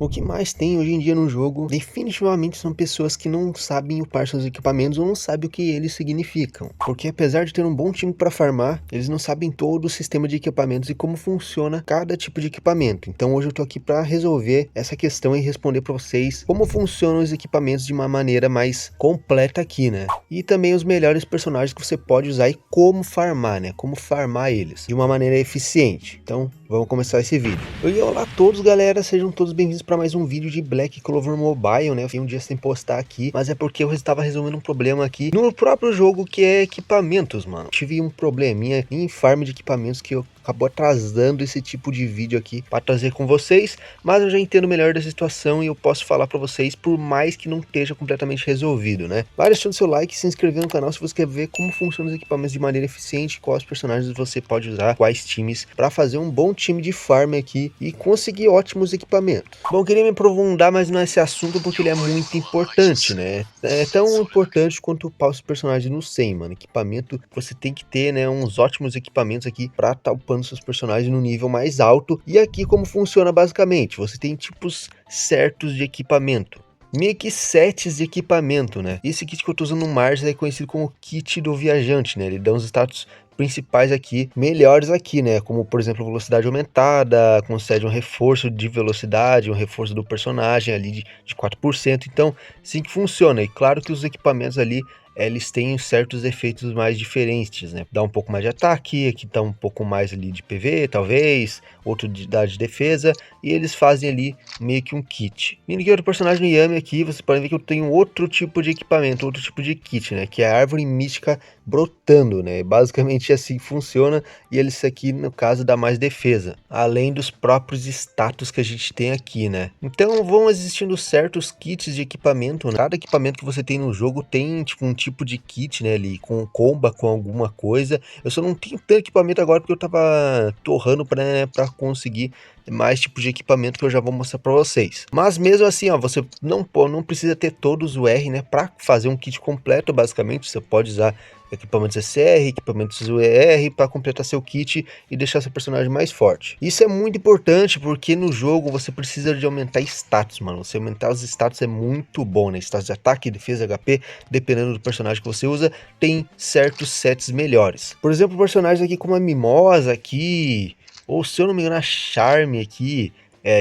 O que mais tem hoje em dia no jogo, definitivamente são pessoas que não sabem upar seus equipamentos ou não sabem o que eles significam. Porque apesar de ter um bom time para farmar, eles não sabem todo o sistema de equipamentos e como funciona cada tipo de equipamento. Então hoje eu tô aqui para resolver essa questão e responder para vocês como funcionam os equipamentos de uma maneira mais completa aqui, né? E também os melhores personagens que você pode usar e como farmar, né? Como farmar eles de uma maneira eficiente. Então vamos começar esse vídeo. E olá a todos, galera, sejam todos bem-vindos para mais um vídeo de Black Clover Mobile, né? Eu fiquei um dia sem postar aqui, mas é porque eu estava resolvendo um problema aqui no próprio jogo, que é equipamentos, mano. Tive um probleminha em farm de equipamentos que eu acabou atrasando esse tipo de vídeo aqui para trazer com vocês, mas eu já entendo melhor da situação e eu posso falar para vocês, por mais que não esteja completamente resolvido, né? Vai deixando seu like e se inscrever no canal se você quer ver como funcionam os equipamentos de maneira eficiente, quais personagens você pode usar, quais times, para fazer um bom time de farm aqui e conseguir ótimos equipamentos. Bom, queria me aprofundar mais nesse assunto porque ele é muito importante, né? É tão importante quanto upar os personagens no 100, mano. Equipamento, você tem que ter, né, uns ótimos equipamentos aqui para estar upando seus personagens no nível mais alto. E aqui como funciona basicamente, você tem tipos certos de equipamento. Meio que sets de equipamento, né? Esse kit que eu tô usando no Mars é conhecido como kit do viajante, né? Ele dá uns status principais aqui, melhores aqui, né? Como, por exemplo, velocidade aumentada, concede um reforço de velocidade, um reforço do personagem ali de 4%. Então, assim que funciona. E claro que os equipamentos ali, eles têm certos efeitos mais diferentes, né? Dá um pouco mais de ataque, aqui dá um pouco mais ali de PV, talvez, outro dá de defesa, e eles fazem ali meio que um kit. Vindo aqui outro personagem no Yami aqui, vocês podem ver que eu tenho outro tipo de equipamento, outro tipo de kit, né? Que é a árvore mística brotando, né? Basicamente assim funciona, e isso aqui no caso dá mais defesa, além dos próprios status que a gente tem aqui, né? Então vão existindo certos kits de equipamento, né? Cada equipamento que você tem no jogo tem tipo um tipo de kit, né, ali com comba com alguma coisa. Eu só não tenho tanto equipamento agora porque eu tava torrando para, né, para conseguir mais tipos de equipamento que eu já vou mostrar para vocês. Mas mesmo assim, ó, você não precisa ter todos o R, né, para fazer um kit completo. Basicamente você pode usar equipamentos SR, equipamentos UER para completar seu kit e deixar seu personagem mais forte. Isso é muito importante porque no jogo você precisa de aumentar status, mano. Você aumentar os status é muito bom, né? Status de ataque, defesa, HP, dependendo do personagem que você usa, tem certos sets melhores. Por exemplo, personagens aqui como a Mimosa aqui, ou se eu não me engano a Charme aqui,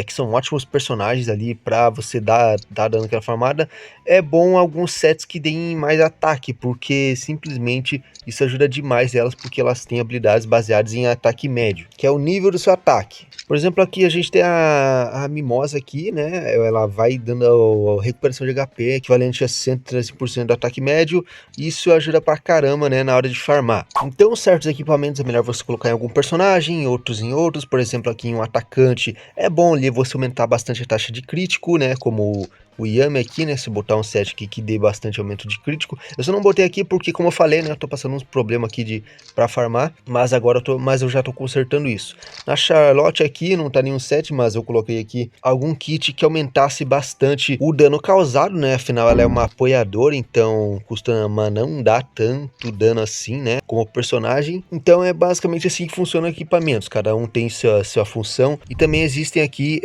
que são ótimos personagens ali para você dar dano aquela farmada. É bom alguns sets que deem mais ataque, porque simplesmente isso ajuda demais elas, porque elas têm habilidades baseadas em ataque médio, que é o nível do seu ataque. Por exemplo, aqui a gente tem a Mimosa aqui, né? Ela vai dando a recuperação de HP equivalente a 113% do ataque médio. Isso ajuda pra caramba, né, na hora de farmar. Então, certos equipamentos é melhor você colocar em algum personagem, outros em outros. Por exemplo, aqui em um atacante é bom ali você aumentar bastante a taxa de crítico, né? Como o Yami aqui, né? Se botar um set aqui que dê bastante aumento de crítico. Eu só não botei aqui porque, como eu falei, né? Eu tô passando uns problemas aqui pra farmar. Mas agora eu já tô consertando isso. Na Charlotte aqui não tá nenhum set, mas eu coloquei aqui algum kit que aumentasse bastante o dano causado, né? Afinal, ela é uma apoiadora, então costuma não dar tanto dano assim, né? Como personagem. Então é basicamente assim que funciona equipamentos. Cada um tem sua função. E também existem aqui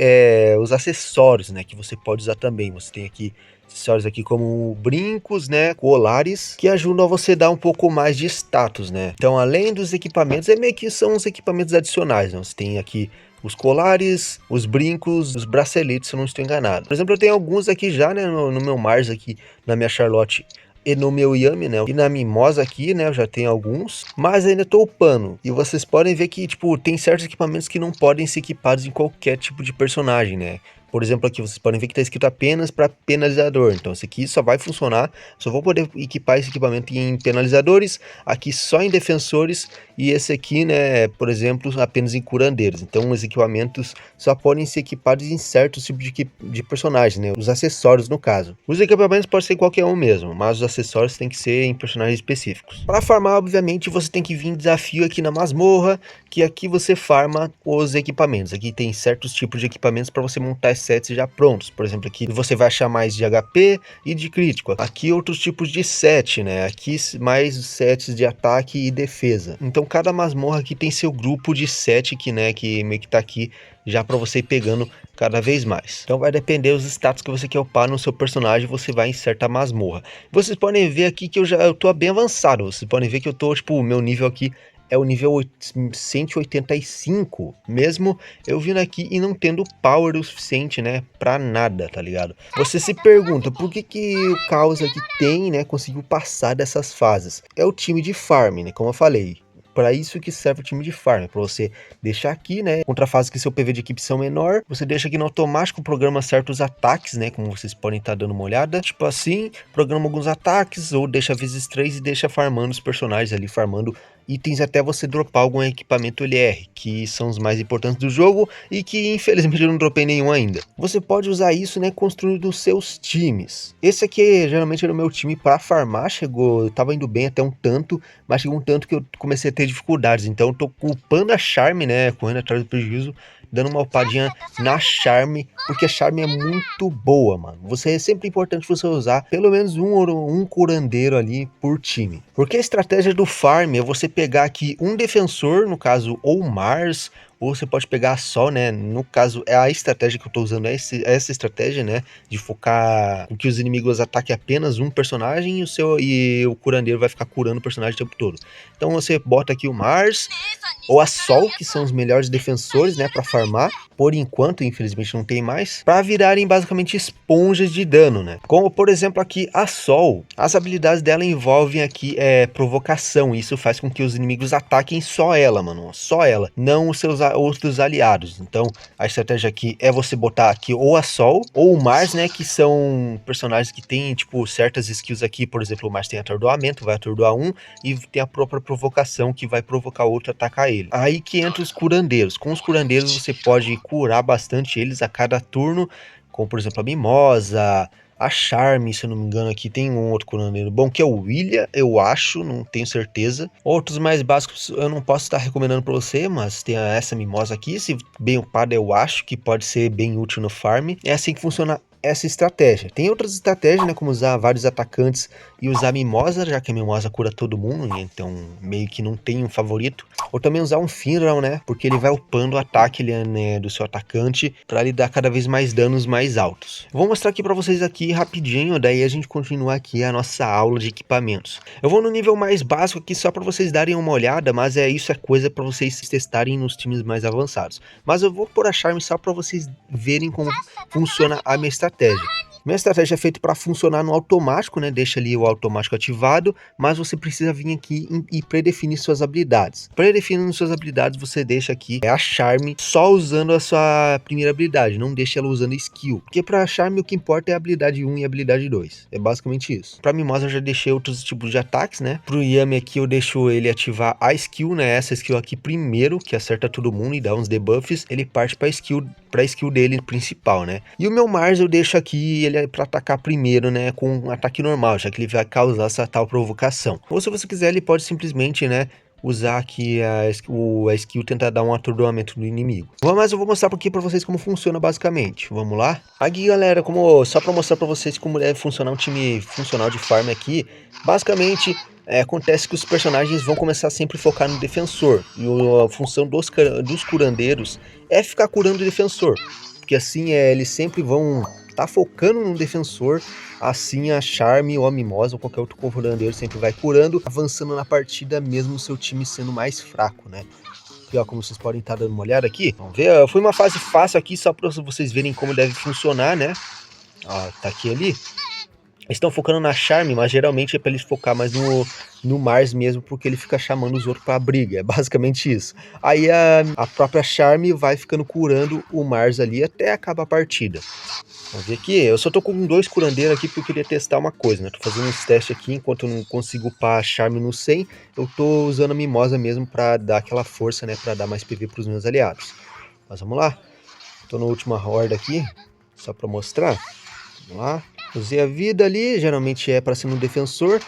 os acessórios, né? Que você pode usar também. Você tem aqui acessórios aqui como brincos, né, colares, que ajudam a você dar um pouco mais de status, né. Então, além dos equipamentos, meio que são os equipamentos adicionais, né. Você tem aqui os colares, os brincos, os braceletes, se eu não estou enganado. Por exemplo, eu tenho alguns aqui já, né, no meu Mars aqui, na minha Charlotte e no meu Yami, né, e na Mimosa aqui, né, eu já tenho alguns, mas ainda tô upando. E vocês podem ver que, tipo, tem certos equipamentos que não podem ser equipados em qualquer tipo de personagem, né. Por exemplo, aqui vocês podem ver que está escrito apenas para penalizador. Então, esse aqui só vai funcionar, só vou poder equipar esse equipamento em penalizadores, aqui só em defensores, e esse aqui, né, por exemplo, apenas em curandeiros. Então, os equipamentos só podem ser equipados em certos tipos de personagens, né, os acessórios no caso. Os equipamentos podem ser qualquer um mesmo, mas os acessórios tem que ser em personagens específicos. Para farmar, obviamente, você tem que vir em desafio aqui na masmorra, que aqui você farma os equipamentos. Aqui tem certos tipos de equipamentos para você montar sets já prontos. Por exemplo, aqui você vai achar mais de HP e de crítico. Aqui outros tipos de set, né? Aqui mais sets de ataque e defesa. Então cada masmorra aqui tem seu grupo de set que, né, que meio que tá aqui já para você ir pegando cada vez mais. Então vai depender dos status que você quer upar no seu personagem, você vai em certa masmorra. Vocês podem ver aqui que eu tô bem avançado, vocês podem ver que eu tô, tipo, o meu nível aqui é o nível 185, mesmo eu vindo aqui e não tendo power o suficiente, né, pra nada, tá ligado? Você se pergunta, por que o Caos aqui tem, né, conseguiu passar dessas fases? É o time de farm, né, como eu falei. Para isso que serve o time de farm, para você deixar aqui, né, contra fases que seu PV de equipe são menor, você deixa aqui no automático, programa certos ataques, né, como vocês podem estar dando uma olhada, tipo assim, programa alguns ataques, ou deixa vezes 3 e deixa farmando os personagens ali, farmando itens até você dropar algum equipamento LR, que são os mais importantes do jogo e que infelizmente eu não dropei nenhum ainda. Você pode usar isso, né, construindo os seus times. Esse aqui geralmente era o meu time para farmar, eu tava indo bem até um tanto, mas chegou um tanto que eu comecei a ter dificuldades, então eu tô upando a Charme, né, correndo atrás do prejuízo, dando uma upadinha na Charme, porque a Charme é muito boa, mano. É sempre importante você usar pelo menos um curandeiro ali por time. Porque a estratégia do farm é você pegar aqui um defensor, no caso, ou Mars, ou você pode pegar só, né, no caso, é a estratégia que eu tô usando, essa estratégia, né, de focar com que os inimigos ataquem apenas um personagem e o curandeiro vai ficar curando o personagem o tempo todo. Então você bota aqui o Mars ou a Sol, que são os melhores defensores, né, para farmar, por enquanto, infelizmente não tem mais, para virarem basicamente esponjas de dano, né? Como, por exemplo, aqui a Sol, as habilidades dela envolvem aqui provocação, isso faz com que os inimigos ataquem só ela, mano, só ela, não os seus outros aliados. Então, a estratégia aqui é você botar aqui ou a Sol ou o Mars, né, que são personagens que têm, tipo, certas skills aqui, por exemplo, o Mars tem atordoamento, vai atordoar um, e tem a própria provocação que vai provocar outro a atacar ele. Aí que entra os curandeiros. Com os curandeiros você pode curar bastante eles a cada turno, como por exemplo a Mimosa, a Charme, se eu não me engano aqui tem um outro curandeiro bom, que é o William, eu acho, não tenho certeza. Outros mais básicos eu não posso estar recomendando para você, mas tem essa Mimosa aqui, se bem upada eu acho que pode ser bem útil no farm. É assim que funciona essa estratégia. Tem outras estratégias, né, como usar vários atacantes e usar Mimosa, já que a Mimosa cura todo mundo, né, então meio que não tem um favorito. Ou também usar um Finral, né, porque ele vai upando o ataque, né, do seu atacante para lhe dar cada vez mais danos mais altos. Vou mostrar aqui para vocês aqui rapidinho, daí a gente continua aqui a nossa aula de equipamentos. Eu vou no nível mais básico aqui só para vocês darem uma olhada, mas isso é coisa para vocês testarem nos times mais avançados. Mas eu vou pôr a Charme só para vocês verem como funciona a minha estratégia. Minha estratégia é feita para funcionar no automático, né? Deixa ali o automático ativado, mas você precisa vir aqui e predefinir suas habilidades. Predefinindo suas habilidades, você deixa aqui a Charme só usando a sua primeira habilidade, não deixa ela usando skill. Porque para Charme o que importa é a habilidade 1 e a habilidade 2. É basicamente isso. Para Mimosa eu já deixei outros tipos de ataques, né? Pro Yami aqui eu deixo ele ativar a skill, né? Essa skill aqui primeiro, que acerta todo mundo e dá uns debuffs, ele parte para skill dele principal, né? E o meu Mars eu deixo aqui ele para atacar primeiro, né, com um ataque normal, já que ele vai causar essa tal provocação. Ou se você quiser, ele pode simplesmente, né, usar aqui a skill tentar dar um atordoamento no inimigo. Mas eu vou mostrar aqui para vocês como funciona basicamente. Vamos lá? Aqui, galera, só para mostrar para vocês como deve funcionar um time funcional de farm aqui. Basicamente, acontece que os personagens vão começar sempre a focar no defensor. E a função dos curandeiros é ficar curando o defensor. Porque assim eles sempre vão tá focando no defensor, assim a Charme ou a Mimosa ou qualquer outro curandeiro sempre vai curando, avançando na partida mesmo o seu time sendo mais fraco, né? E ó, como vocês podem estar dando uma olhada aqui, vamos ver, foi uma fase fácil aqui só para vocês verem como deve funcionar, né? Ó, tá aqui ali. Estão focando na Charme, mas geralmente é para eles focar mais no Mars mesmo, porque ele fica chamando os outros pra briga, é basicamente isso. Aí a própria Charme vai ficando curando o Mars ali até acabar a partida. Vamos ver aqui, eu só tô com 2 curandeiros aqui porque eu queria testar uma coisa, né? Tô fazendo uns testes aqui, enquanto eu não consigo upar a Charme no 100, eu tô usando a Mimosa mesmo pra dar aquela força, né? Pra dar mais PV pros meus aliados. Mas vamos lá, tô na última horda aqui, só pra mostrar. Vamos lá. Usei a vida ali, geralmente é para ser um defensor.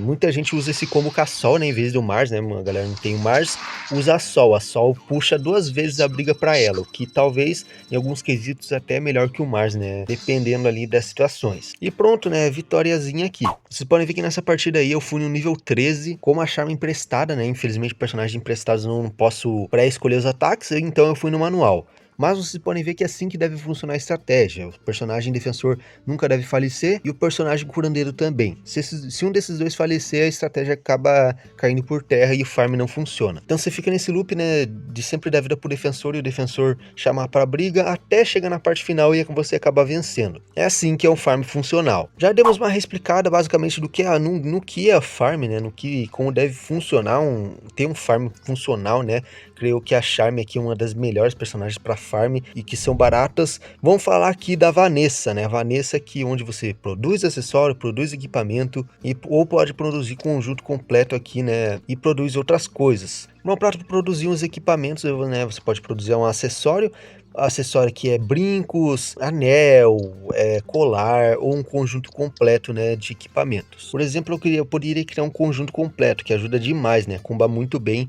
Muita gente usa esse combo com a Sol, né? Em vez do Mars, né? A galera não tem o Mars, usa a Sol. A Sol puxa 2 vezes a briga para ela, o que talvez, em alguns quesitos, até é melhor que o Mars, né? Dependendo ali das situações. E pronto, né? Vitóriazinha aqui. Vocês podem ver que nessa partida aí eu fui no nível 13 com uma Charme emprestada, né? Infelizmente, personagens emprestados eu não posso pré-escolher os ataques, então eu fui no manual. Mas vocês podem ver que é assim que deve funcionar a estratégia. O personagem defensor nunca deve falecer e o personagem curandeiro também. Se um desses dois falecer, a estratégia acaba caindo por terra e o farm não funciona. Então você fica nesse loop, né, de sempre dar vida pro defensor e o defensor chamar pra briga até chegar na parte final e você acaba vencendo. É assim que é um farm funcional. Já demos uma reexplicada basicamente do que é no que é farm, né, como deve funcionar ter um farm funcional, né. Creio que a Charme aqui é uma das melhores personagens para farm e que são baratas. Vamos falar aqui da Vanessa, né? A Vanessa aqui onde você produz acessório, produz equipamento ou pode produzir conjunto completo aqui, né? E produz outras coisas. Não, para produzir uns equipamentos, né? Você pode produzir um acessório que é brincos, anel, colar ou um conjunto completo, né, de equipamentos. Por exemplo, eu poderia criar um conjunto completo que ajuda demais, né? Comba muito bem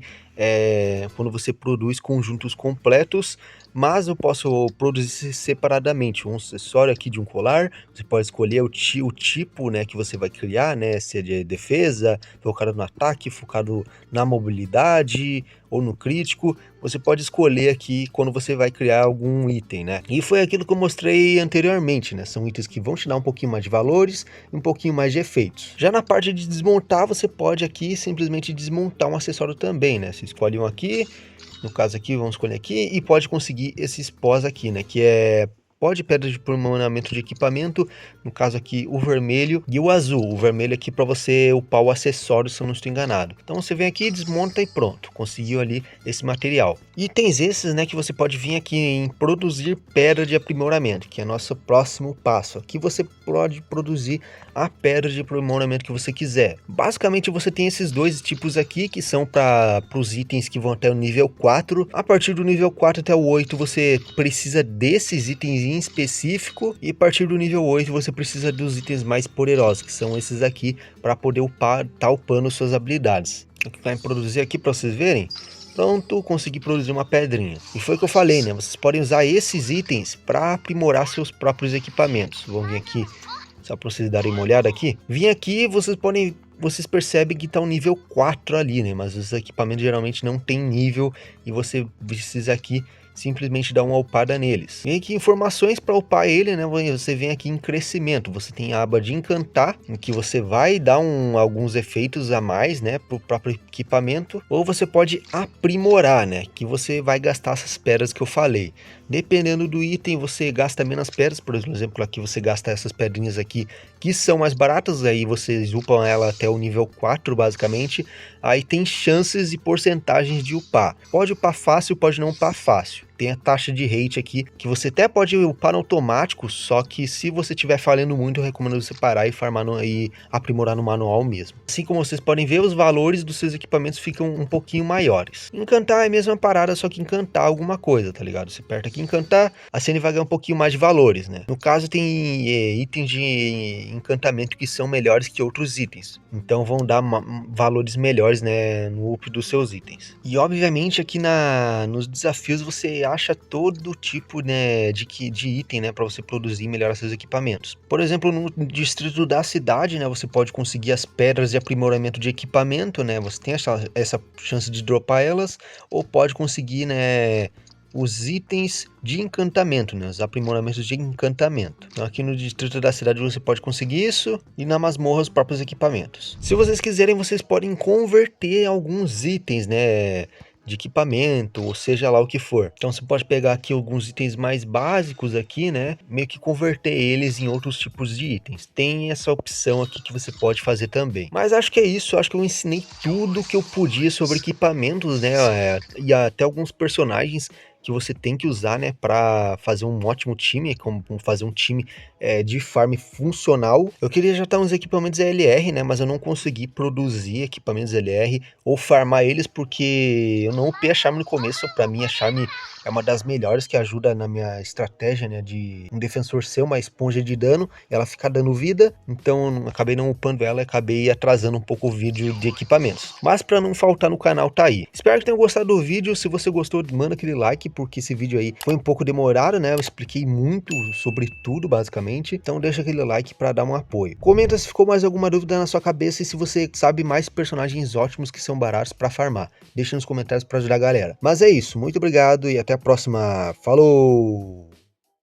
quando você produz conjuntos completos, mas eu posso produzir separadamente um acessório aqui de um colar. Você pode escolher o tipo, né, que você vai criar, né, se é de defesa, focado no ataque, focado na mobilidade ou no crítico. Você pode escolher aqui quando você vai criar algum item, né? E foi aquilo que eu mostrei anteriormente, né? São itens que vão te dar um pouquinho mais de valores e um pouquinho mais de efeitos. Já na parte de desmontar, você pode aqui simplesmente desmontar um acessório também, né? Você escolhe um aqui, no caso aqui, vamos escolher aqui, e pode conseguir esses pós aqui, né? Que é pedra de aprimoramento de equipamento, no caso aqui o vermelho e o azul. O vermelho aqui para você upar o acessório, se eu não estou enganado. Então você vem aqui, desmonta e pronto, conseguiu ali esse material. Itens esses, né, que você pode vir aqui em produzir pedra de aprimoramento, que é nosso próximo passo. Aqui você pode produzir a pedra de aprimoramento que você quiser. Basicamente você tem esses dois tipos aqui, que são para os itens que vão até o nível 4. A partir do nível 4 até o 8 você precisa desses itens em específico, e a partir do nível 8 você precisa dos itens mais poderosos, que são esses aqui, para poder upando suas habilidades. Vou clicar em produzir aqui para vocês verem. Pronto, consegui produzir uma pedrinha. E foi o que eu falei, né? Vocês podem usar esses itens para aprimorar seus próprios equipamentos. Vamos vir aqui, só para vocês darem uma olhada aqui. Vim aqui, vocês percebem que está um nível 4 ali, né? Mas os equipamentos geralmente não tem nível e você precisa aqui simplesmente dar uma upada neles. Vem aqui informações para upar ele, né? Você vem aqui em crescimento, você tem a aba de encantar, em que você vai dar alguns efeitos a mais, né, para o próprio equipamento, ou você pode aprimorar, né, que você vai gastar essas pedras que eu falei. Dependendo do item, você gasta menos pedras. Por exemplo, aqui você gasta essas pedrinhas aqui, que são mais baratas, aí vocês upam ela até o nível 4, basicamente. Aí tem chances e porcentagens de upar. Pode upar fácil, pode não upar fácil. Tem a taxa de rate aqui, que você até pode upar no automático, só que se você estiver falhando muito, eu recomendo você parar e farmar e aprimorar no manual mesmo. Assim como vocês podem ver, os valores dos seus equipamentos ficam um pouquinho maiores. Encantar é a mesma parada, só que encantar alguma coisa, tá ligado? Você aperta aqui encantar, assim ele vai ganhar um pouquinho mais de valores, né? No caso tem itens de encantamento que são melhores que outros itens, então vão dar valores melhores, né, no up dos seus itens. E obviamente aqui nos desafios você acha todo tipo, né, de item, né, para você produzir e melhorar seus equipamentos. Por exemplo, no distrito da cidade, né, você pode conseguir as pedras de aprimoramento de equipamento, né, você tem essa chance de dropar elas, ou pode conseguir, né, os itens de encantamento, né, os aprimoramentos de encantamento. Então aqui no distrito da cidade você pode conseguir isso, e na masmorra os próprios equipamentos. Se vocês quiserem, vocês podem converter alguns itens, né, de equipamento, ou seja lá o que for. Então você pode pegar aqui alguns itens mais básicos aqui, né, meio que converter eles em outros tipos de itens. Tem essa opção aqui que você pode fazer também. Mas acho que é isso, acho que eu ensinei tudo que eu podia sobre equipamentos, né, e até alguns personagens que você tem que usar, né, para fazer um ótimo time, como fazer um time de farm funcional. Eu queria já estar uns equipamentos LR, né, mas eu não consegui produzir equipamentos LR ou farmar eles porque eu não upei a Charme no começo. Para mim a Charme é uma das melhores, que ajuda na minha estratégia, né, de um defensor ser uma esponja de dano, ela ficar dando vida, então eu acabei não upando ela e acabei atrasando um pouco o vídeo de equipamentos. Mas para não faltar no canal tá aí. Espero que tenham gostado do vídeo. Se você gostou, manda aquele like, like, porque esse vídeo aí foi um pouco demorado, né? Eu expliquei muito sobre tudo, basicamente. Então deixa aquele like para dar um apoio. Comenta se ficou mais alguma dúvida na sua cabeça e se você sabe mais personagens ótimos que são baratos para farmar. Deixa nos comentários para ajudar a galera. Mas é isso, muito obrigado e até a próxima. Falou!